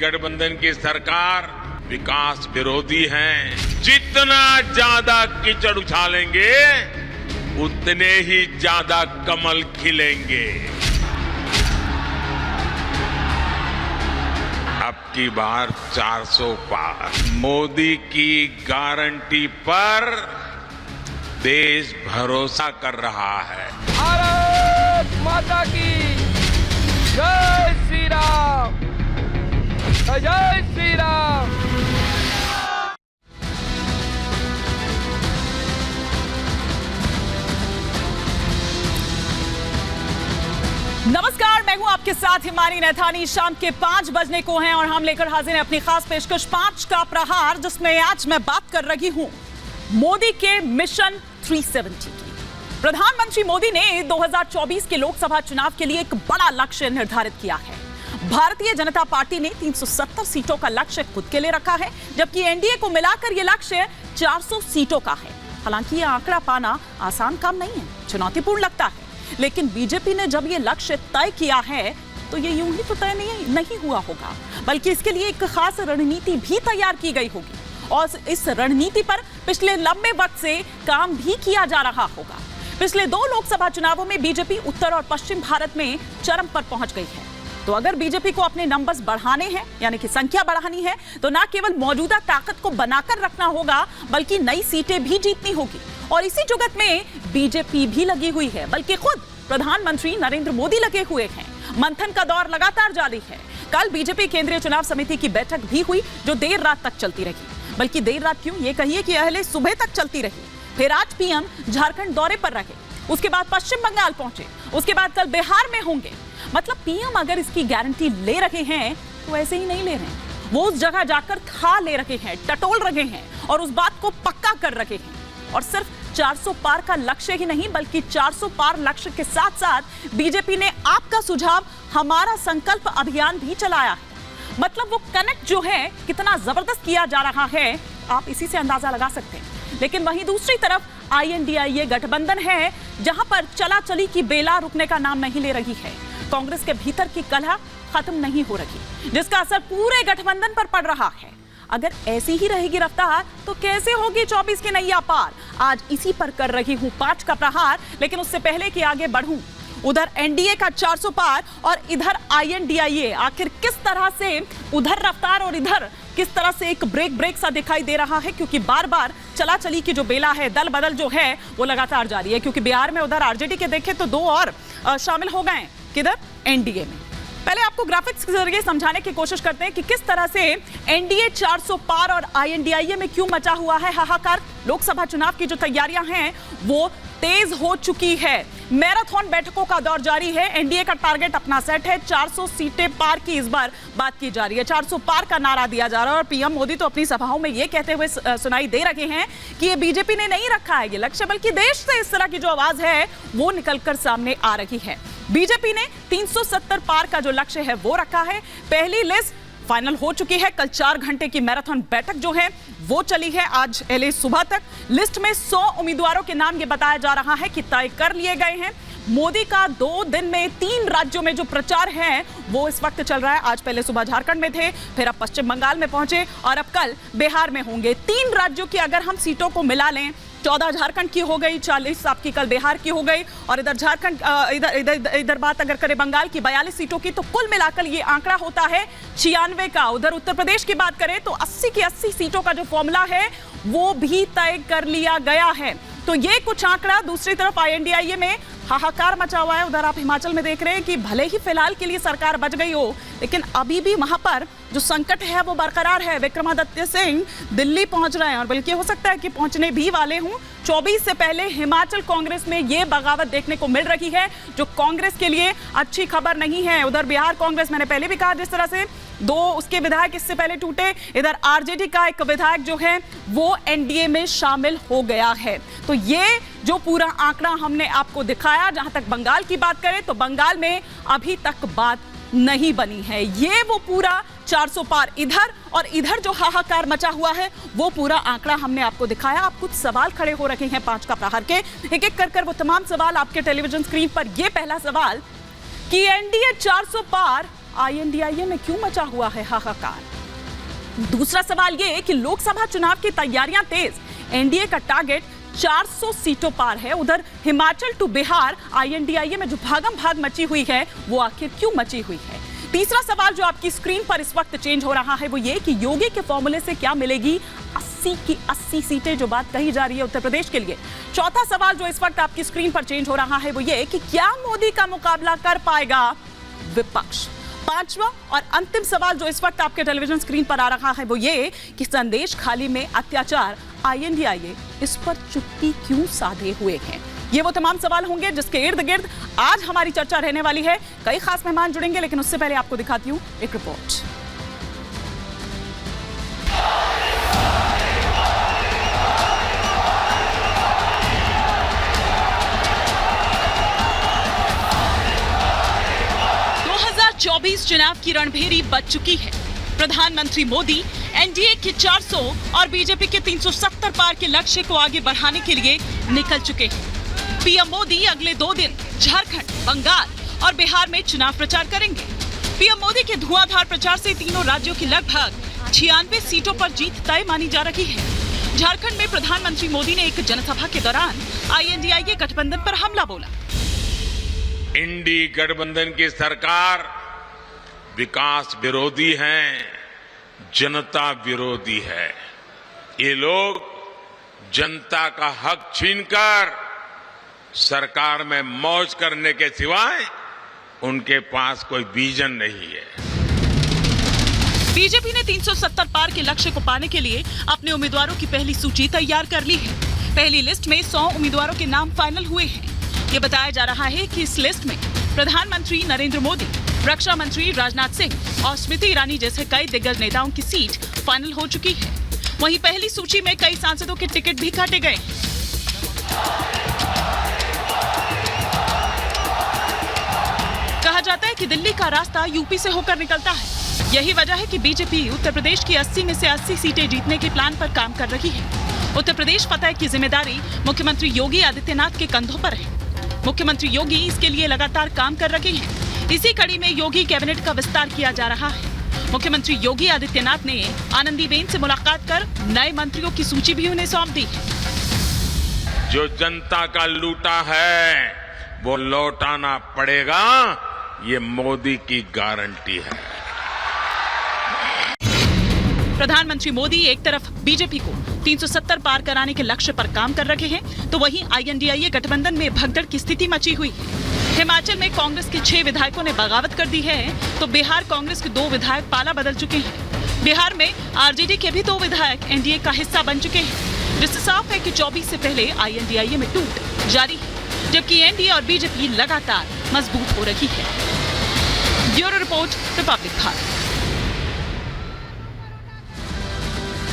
गठबंधन की सरकार विकास विरोधी है। जितना ज्यादा कीचड़ उछालेंगे उतने ही ज्यादा कमल खिलेंगे। अब की बार 400 पार। मोदी की गारंटी पर देश भरोसा कर रहा है। भारत माता की जय श्री राम, जय श्री राम। नमस्कार, मैं हूं आपके साथ हिमानी नैथानी। शाम के 5 बजने को हैं और हम लेकर हाजिर हैं अपनी खास पेशकश 5 का प्रहार, जिसमें आज मैं बात कर रही हूं मोदी के मिशन 370 की। प्रधानमंत्री मोदी ने 2024 के लोकसभा चुनाव के लिए एक बड़ा लक्ष्य निर्धारित किया है। भारतीय जनता पार्टी ने 370 सीटों का लक्ष्य खुद के लिए रखा है, जबकि एनडीए को मिलाकर यह लक्ष्य 400 सीटों का है। हालांकि यह आंकड़ा पाना आसान काम नहीं है, चुनौतीपूर्ण लगता है, लेकिन बीजेपी ने जब यह लक्ष्य तय किया है तो ये यूं ही तो तय नहीं हुआ होगा, बल्कि इसके लिए एक खास रणनीति भी तैयार की गई होगी और इस रणनीति पर पिछले लंबे वक्त से काम भी किया जा रहा होगा। पिछले 2 लोकसभा चुनावों में बीजेपी उत्तर और पश्चिम भारत में चरम पर पहुंच गई है। तो अगर बीजेपी को अपने नंबर्स बढ़ाने हैं, यानी कि संख्या बढ़ानी है, तो न केवल मौजूदा ताकत को बनाकर रखना होगा, बल्कि नई सीटें भी जीतनी होगी। और इसी जुगत में बीजेपी भी लगी हुई है, बल्कि खुद प्रधानमंत्री नरेंद्र मोदी लगे हुए हैं। मंथन का दौर लगातार जारी है। कल बीजेपी केंद्रीय चुनाव समिति की बैठक भी हुई, जो देर रात तक चलती रही। बल्कि देर रात क्यों, ये कहिए कि अहले सुबह तक चलती रही। फिर आज पीएम झारखंड दौरे पर रहे, उसके बाद पश्चिम बंगाल पहुंचे, उसके बाद कल बिहार में होंगे। मतलब पीएम अगर इसकी गारंटी ले रहे हैं तो ऐसे ही नहीं ले रहे हैं, वो उस जगह जाकर खा ले रहे हैं, टटोल रहे हैं और उस बात को पक्का कर रहे हैं। और सिर्फ 400 पार का लक्ष्य ही नहीं, बल्कि 400 पार लक्ष्य के साथ साथ बीजेपी ने आपका सुझाव हमारा संकल्प अभियान भी चलाया है। मतलब वो कनेक्ट जो है कितना जबरदस्त किया जा रहा है, आप इसी से अंदाजा लगा सकते हैं। लेकिन वहीं दूसरी तरफ INDIA गठबंधन है, जहां पर चलाचली की बेला रुकने का नाम नहीं ले रही है। कांग्रेस के भीतर की कलह खत्म नहीं हो रही, जिसका असर पूरे गठबंधन पर पड़ रहा है। अगर ऐसी ही रहेगी रफ्तार तो कैसे होगी 24 की नैया पार? आज इसी पर कर रही हूं 5 का प्रहार। लेकिन उससे पहले कि आगे बढ़ूं, उधर एनडीए का 400 पार और इधर INDIA, आखिर किस तरह से उधर रफ्तार और इधर किस तरह से एक ब्रेक सा दिखाई दे रहा है, क्योंकि बार बार चला चली की जो बेला है, दल बदल जो है वो लगातार जारी है। क्योंकि बिहार में उधर आरजेडी के देखे तो 2 और शामिल हो गए, किधर, एनडीए में। पहले आपको ग्राफिक्स के जरिए समझाने की कोशिश करते हैं कि किस तरह से एनडीए 400 पार और INDIA में क्यों मचा हुआ है हाहाकार। लोकसभा चुनाव की जो तैयारियां हैं वो तेज हो चुकी है। मैराथन बैठकों का दौर जारी है। एनडीए का टारगेट अपना सेट है, 400 सीटें पार की इस बार बात की जा रही है। 400 पार का नारा दिया जा रहा है और पीएम मोदी तो अपनी सभाओं में ये कहते हुए सुनाई दे रहे हैं कि ये बीजेपी ने नहीं रखा है ये लक्ष्य, बल्कि देश से इस तरह की जो आवाज है वो निकलकर सामने आ रही है। बीजेपी ने 370 पार का जो लक्ष्य है वो रखा है। पहली लिस्ट फाइनल हो चुकी है। कल 4 घंटे की मैराथन बैठक जो है वो चली है, आज एले सुबह तक। लिस्ट में 100 उम्मीदवारों के नाम ये बताया जा रहा है कि तय कर लिए गए हैं। मोदी का 2 दिन में 3 राज्यों में जो प्रचार है वो इस वक्त चल रहा है। आज पहले सुबह झारखंड में थे, फिर अब पश्चिम बंगाल में पहुंचे और अब कल बिहार में होंगे। 3 राज्यों की अगर हम सीटों को मिला लें, 14 झारखंड की हो गई, 40 आपकी कल बिहार की हो गई और इधर झारखंड इधर बात अगर करें बंगाल की 42 सीटों की, तो कुल मिलाकर ये आंकड़ा होता है 96 का। उधर उत्तर प्रदेश की बात करें तो 80 की 80 सीटों का जो फॉर्मूला है वो भी तय कर लिया गया है। तो ये कुछ आंकड़ा। दूसरी तरफ INDIA में हाहाकार मचा हुआ है। उधर आप हिमाचल में देख रहे हैं कि भले ही फिलहाल के लिए सरकार बच गई हो, लेकिन अभी भी वहां पर जो संकट है वो बरकरार है। विक्रमादित्य सिंह दिल्ली पहुंच रहे हैं और बल्कि हो सकता है कि पहुंचने भी वाले हों। 24 से पहले हिमाचल कांग्रेस में ये बगावत देखने को मिल रही है, जो कांग्रेस के लिए अच्छी खबर नहीं है। उधर बिहार कांग्रेस, मैंने पहले भी कहा, जिस तरह से 2 उसके विधायक इससे पहले टूटे, इधर आरजेडी का एक विधायक जो है वो एनडीए में शामिल हो गया है। तो ये जो पूरा आंकड़ा हमने आपको दिखाया। जहां तक बंगाल की बात करें तो बंगाल में अभी तक बात नहीं बनी है। ये वो पूरा 400 पार इधर और इधर जो हाहाकार मचा हुआ है वो पूरा आंकड़ा हमने आपको दिखाया। आप कुछ सवाल खड़े हो रखे हैं 5 का प्रहार के, एक एक कर वो तमाम सवाल आपके टेलीविजन स्क्रीन पर। ये पहला सवाल कि एनडीए 400 पार आईएनडीआईए में क्यों मचा हुआ है हाहाकार। दूसरा सवाल यह कि लोकसभा चुनाव की तैयारियां तेज, एनडीए का टारगेट 400 सीटों पार है। उधर हिमाचल टू बिहार आईएनडीआईए में जो भागम भाग मची हुई है वो आखिर क्यों मची हुई है। तीसरा सवाल जो आपकी स्क्रीन पर इस वक्त चेंज हो रहा है वो ये कि योगी के फॉर्मूले से क्या मिलेगी 80 की 80 सीटें, जो बात कही जा रही है उत्तर प्रदेश के लिए। चौथा सवाल जो इस वक्त आपकी स्क्रीन पर चेंज हो रहा है वो ये कि क्या मोदी का मुकाबला कर पाएगा विपक्ष। पांचवा और अंतिम सवाल जो इस वक्त आपके टेलीविजन स्क्रीन पर आ रहा है वो ये कि संदेश खाली में अत्याचार आईएनडीआईए इस पर चुप्पी क्यों साधे हुए हैं। ये वो तमाम सवाल होंगे जिसके इर्द गिर्द आज हमारी चर्चा रहने वाली है। कई खास मेहमान जुड़ेंगे, लेकिन उससे पहले आपको दिखाती हूं एक रिपोर्ट। चुनाव की रणभेरी बच चुकी है। प्रधानमंत्री मोदी एनडीए के 400 और बीजेपी के 370 पार के लक्ष्य को आगे बढ़ाने के लिए निकल चुके हैं। पीएम मोदी अगले 2 दिन झारखंड, बंगाल और बिहार में चुनाव प्रचार करेंगे। पीएम मोदी के धुआंधार प्रचार से तीनों राज्यों की लगभग 96 सीटों पर जीत तय मानी जा रही है। झारखंड में प्रधानमंत्री मोदी ने एक जनसभा के दौरान आईएनडीआईए गठबंधन पर हमला बोला। इंडी गठबंधन की सरकार विकास विरोधी है, जनता विरोधी है। ये लोग जनता का हक छीनकर सरकार में मौज करने के सिवाय उनके पास कोई विजन नहीं है। बीजेपी ने 370 पार के लक्ष्य को पाने के लिए अपने उम्मीदवारों की पहली सूची तैयार कर ली है। पहली लिस्ट में 100 उम्मीदवारों के नाम फाइनल हुए हैं। ये बताया जा रहा है कि इस लिस्ट में प्रधानमंत्री नरेंद्र मोदी, रक्षा मंत्री राजनाथ सिंह और स्मृति ईरानी जैसे कई दिग्गज नेताओं की सीट फाइनल हो चुकी है। वहीं पहली सूची में कई सांसदों के टिकट भी काटे गए। कहा जाता है कि दिल्ली का रास्ता यूपी से होकर निकलता है। यही वजह है कि बीजेपी उत्तर प्रदेश की 80 में से 80 सीटें जीतने के प्लान पर काम कर रही है। उत्तर प्रदेश फतह की जिम्मेदारी मुख्यमंत्री योगी आदित्यनाथ के कंधों पर है। मुख्यमंत्री योगी इसके लिए लगातार काम कर रहे हैं। इसी कड़ी में योगी कैबिनेट का विस्तार किया जा रहा है। मुख्यमंत्री योगी आदित्यनाथ ने आनंदीबेन से मुलाकात कर नए मंत्रियों की सूची भी उन्हें सौंप दी। जो जनता का लूटा है वो लौटाना पड़ेगा, ये मोदी की गारंटी है। प्रधानमंत्री मोदी एक तरफ बीजेपी को 370 पार कराने के लक्ष्य पर काम कर रहे हैं, तो वहीं आईएनडीआईए गठबंधन में भगदड़ की स्थिति मची हुई है। हिमाचल में कांग्रेस के 6 विधायकों ने बगावत कर दी है, तो बिहार कांग्रेस के 2 विधायक पाला बदल चुके हैं। बिहार में आरजेडी के भी 2 विधायक एनडीए का हिस्सा बन चुके हैं, जिससे साफ है कि 24 से पहले आईएनडीआईए में टूट जारी है, जबकि एनडीए और बीजेपी लगातार मजबूत हो रही है। Bureau report, Republic Bharat.